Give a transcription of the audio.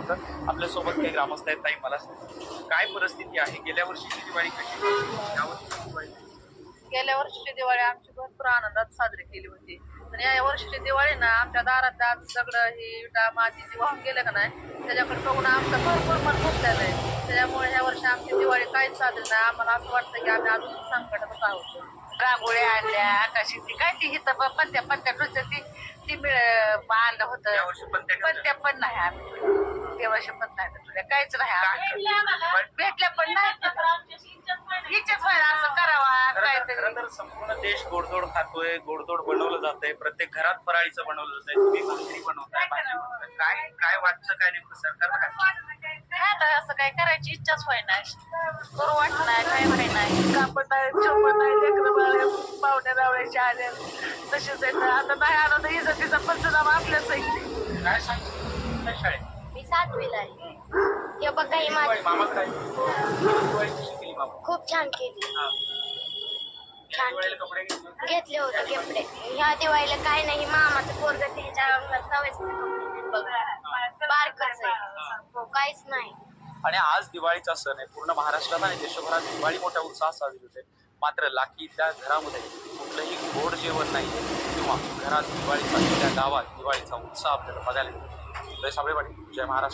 होतं. आपल्यासोबत काही ग्रामस्थ आहेत. ताई मला सांगा, काय परिस्थिती आहे? गेल्या वर्षीची दिवाळी कशी होती? यावर्षीची दिवाळी गेल्या वर्षीची दिवाळी आमची भरपूर आनंदात साजरी केली होती. आणि या वर्षीची दिवाळी ना आमच्या दारात आज सगळं ही विटा मातीची वाहून गेलं का नाही, त्याच्याकडे बघून आमचं भरपूर मन गुंतलेलं आहे. त्याच्यामुळे ह्या वर्षी आमची दिवाळी काहीच साजरी नाही. आम्हाला असं वाटतं की आम्ही अजून संकटातच आहोत. रांगोळ्या आणल्या, आकाशी ती काय ती हिथं पत्त्या ती आणलं होतं. यावर्षी पण त्या पत्त्या पण नाही आम्ही देवाशी पण नाही तुला काहीच नाही भेटल्या पण नाही. हिच्याच व्हायला असं करावा काहीतरी. खरं तर संपूर्ण देश गोडधोड खातोय, गोडधोड बनवलं जातंय. प्रत्येक घरात फराळीचं बनवलं जातंय. तुम्ही भाकरी बनवताय, भाजी बनवताय. काय काय वाटतं, काय नेमकं सरकारला काय? आता असं काय करायची इच्छाच व्हाय नाही, करू वाट नाही, काय व्हाय नाही. कापड नाही, चोपड नाही, लेकरं बाळे पाहुण्या रावळ्याचे आले तसेच आहेत. आता नाही आलं तर इज्जतीचा पंचनामा आपल्याच आहे. काय सांगतो काय शाळेत? मी 7वीला आहे. हे बघा ही माझी मामा काय दिवाळी कशी केली मामा? खूप छान केली. हा. छान दिवाळीला कपडे घेतले? घेतले होते कपडे. ह्या दिवाळीला काय नाही, मामाचं पोरग त्याच्या सवयच बारकच आहे. हो, काहीच नाही. आणि आज दिवाळीचा सण आहे. पूर्ण महाराष्ट्रात आणि देशभरात दिवाळी मोठ्या उत्साहात साजरी होते. मात्र लाखीच्या घरामध्ये कुठलंही गोड जेवण नाही किंवा घरात दिवाळीचा, गावात दिवाळीचा उत्साह आपल्याला बघायला मिळतो. जय साबळेवाडी, जय महाराष्ट्र.